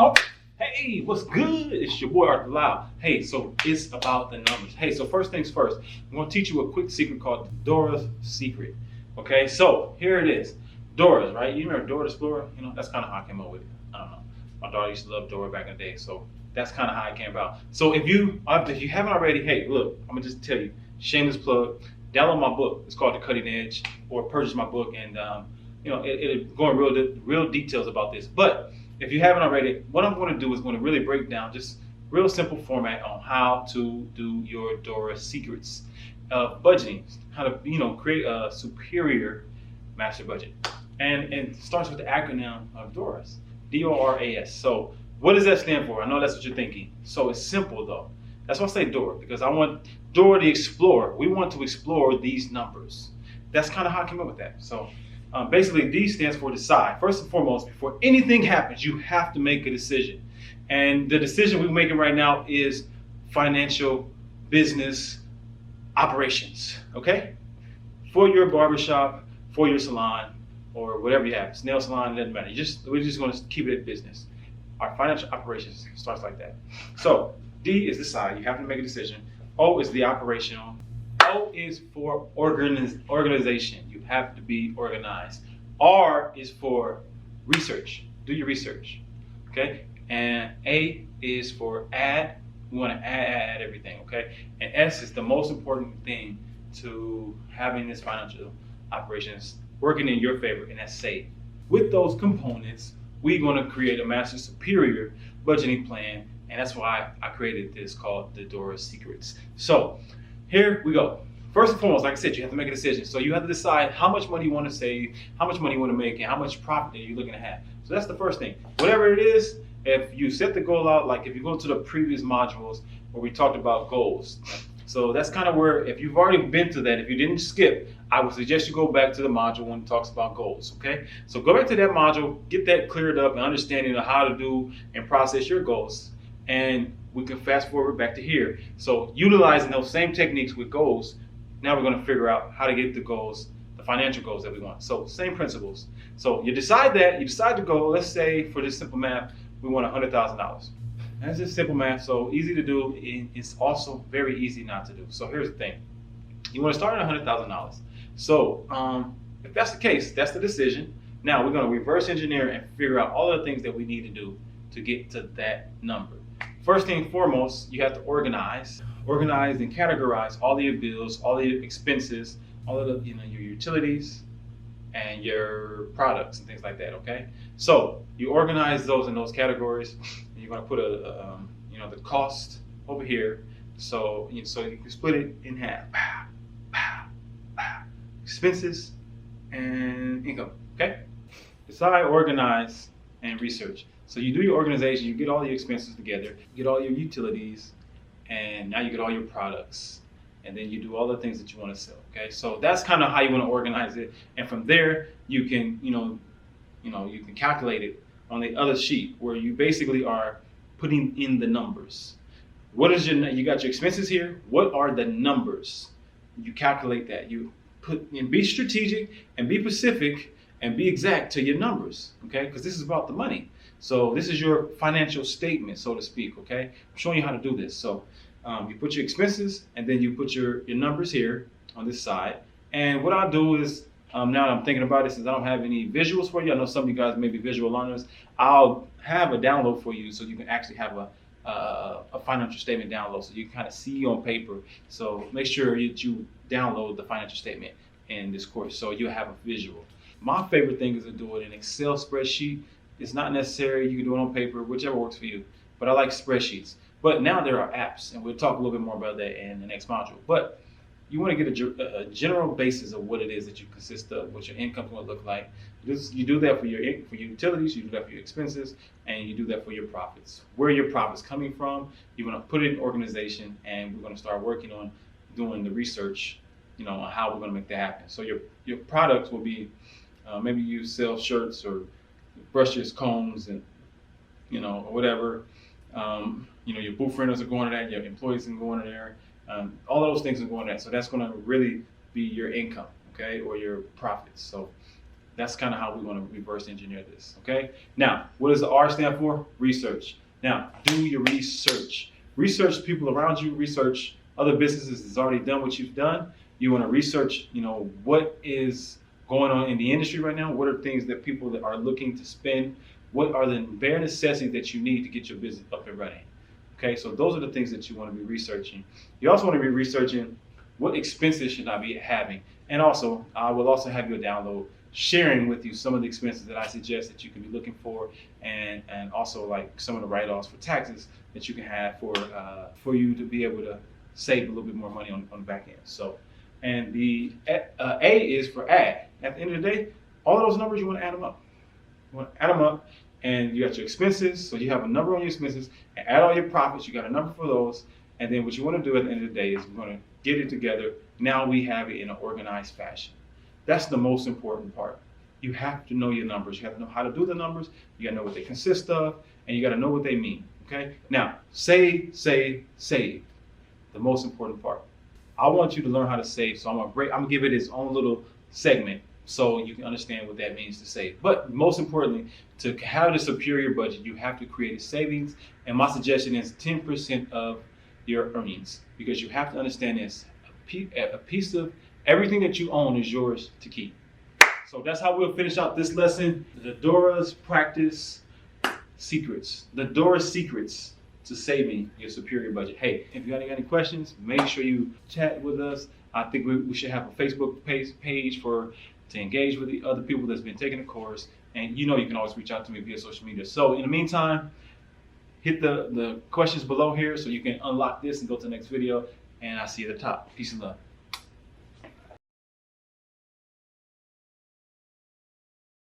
Oh, hey, what's good? It's your boy Arthur Lau. Hey, so it's about the numbers. Hey, so first things first, I'm going to teach you a quick secret called DOORAS Secret. Okay, so here it is. DOORAS, right? You remember Dora the Explorer? You know, that's kind of how I came up with it. I don't know. My daughter used to love Dora back in the day, so that's kind of how it came about. So if you haven't already, hey, look, I'm gonna just tell you, shameless plug. Download my book. It's called The Cutting Edge, or purchase my book, and it'll go in real details about this. But if you haven't already, what I'm going to do is going to really break down just real simple format on how to do your DOORAS secrets, budgeting, how to create a superior master budget, and it starts with the acronym of DOORAS, DORAS. So what does that stand for? I know that's what you're thinking. So it's simple though. That's why I say Dora, because I want Dora the Explorer. We want to explore these numbers. That's kind of how I came up with that. So basically, D stands for decide. First and foremost, before anything happens, you have to make a decision. And the decision we're making right now is financial business operations, okay? For your barbershop, for your salon, or whatever you have, nail salon, it doesn't matter. We're just going to keep it at business. Our financial operations starts like that. So D is decide. You have to make a decision. O is the operational. O is for organization. You have to be organized. R is for research. Do your research. Okay? And A is for add. We want to add everything. Okay? And S is the most important thing to having this financial operations working in your favor, and that's save. With those components, we're going to create a master superior budgeting plan, and that's why I created this called the DOORAS Secrets. So here we go. First and foremost, like I said, you have to make a decision. So you have to decide how much money you want to save, how much money you want to make, and how much profit are you looking to have. So that's the first thing. Whatever it is, if you set the goal out, like if you go to the previous modules where we talked about goals. So that's kind of where, if you've already been to that, if you didn't skip, I would suggest you go back to the module when it talks about goals, okay? So go back to that module, get that cleared up and understanding of how to do and process your goals. And we can fast forward back to here. So utilizing those same techniques with goals, now we're going to figure out how to get the goals, the financial goals that we want. So same principles. So you decide the goal. Let's say for this simple math, we want $100,000. That's just simple math, so easy to do. It's also very easy not to do. So here's the thing. You want to start at $100,000. So if that's the case, that's the decision. Now we're going to reverse engineer and figure out all the things that we need to do to get to that number. First thing and foremost, you have to organize and categorize all of your bills, all of your expenses, all of the, your utilities and your products and things like that, okay? So you organize those in those categories, and you're going to put the cost over here. So you can split it in half. Expenses and income, okay? Decide, organize, and research. So you do your organization, you get all your expenses together, you get all your utilities, and now you get all your products. And then you do all the things that you want to sell, okay? So that's kind of how you want to organize it. And from there, you can, you can calculate it on the other sheet where you basically are putting in the numbers. You got your expenses here. What are the numbers? You calculate that. You put and be strategic and be specific and be exact to your numbers, okay? Because this is about the money. So this is your financial statement, so to speak, okay? I'm showing you how to do this. So you put your expenses and then you put your numbers here on this side. And what I'll do is, now that I'm thinking about it, since I don't have any visuals for you, I know some of you guys may be visual learners, I'll have a download for you so you can actually have a financial statement download so you can kind of see on paper. So make sure that you download the financial statement in this course so you have a visual. My favorite thing is to do it in Excel spreadsheet. It's not necessary. You can do it on paper, whichever works for you. But I like spreadsheets. But now there are apps, and we'll talk a little bit more about that in the next module. But you want to get a general basis of what it is that you consist of, what your income is going to look like. You do that for your utilities, you do that for your expenses, and you do that for your profits. Where your profits coming from, you're going to put it in organization, and we're going to start working on doing the research, on how we're going to make that happen. So your products will be, maybe you sell shirts or brushes, combs, and or whatever. Your booth renters are going to that, your employees are going to there. All those things are going to that. So that's going to really be your income, okay, or your profits. So That's kind of how we want to reverse engineer this, okay? Now, what does the R stand for? Research. Now, do your research. Research people around you, research other businesses that's already done what you've done. You want to research, what is going on in the industry right now? What are things that people that are looking to spend? What are the bare necessities that you need to get your business up and running? Okay, so those are the things that you want to be researching. You also want to be researching what expenses should I be having. And also, I will also have you download sharing with you some of the expenses that I suggest that you can be looking for, and also like some of the write-offs for taxes that you can have for you to be able to save a little bit more money on the back end. So, and the A is for add. At the end of the day, all of those numbers, you want to add them up. You want to add them up, and you got your expenses, so you have a number on your expenses, and add all your profits, you got a number for those, and then what you want to do at the end of the day is we're going to get it together. Now we have it in an organized fashion. That's the most important part. You have to know your numbers. You have to know how to do the numbers. You got to know what they consist of, and you got to know what they mean, okay? Now, save, save, save. The most important part. I want you to learn how to save, so I'm gonna give it its own little segment so you can understand what that means to save. But most importantly, to have a superior budget, you have to create a savings, and my suggestion is 10% of your earnings, because you have to understand this. A piece of everything that you own is yours to keep. So that's how we'll finish out this lesson. The DOORAS practice secrets. The DOORAS secrets to saving your superior budget. Hey, if you got any questions, make sure you chat with us. I think we should have a Facebook page to engage with the other people that's been taking the course. And you can always reach out to me via social media. So in the meantime, hit the questions below here so you can unlock this and go to the next video. And I'll see you at the top. Peace and love.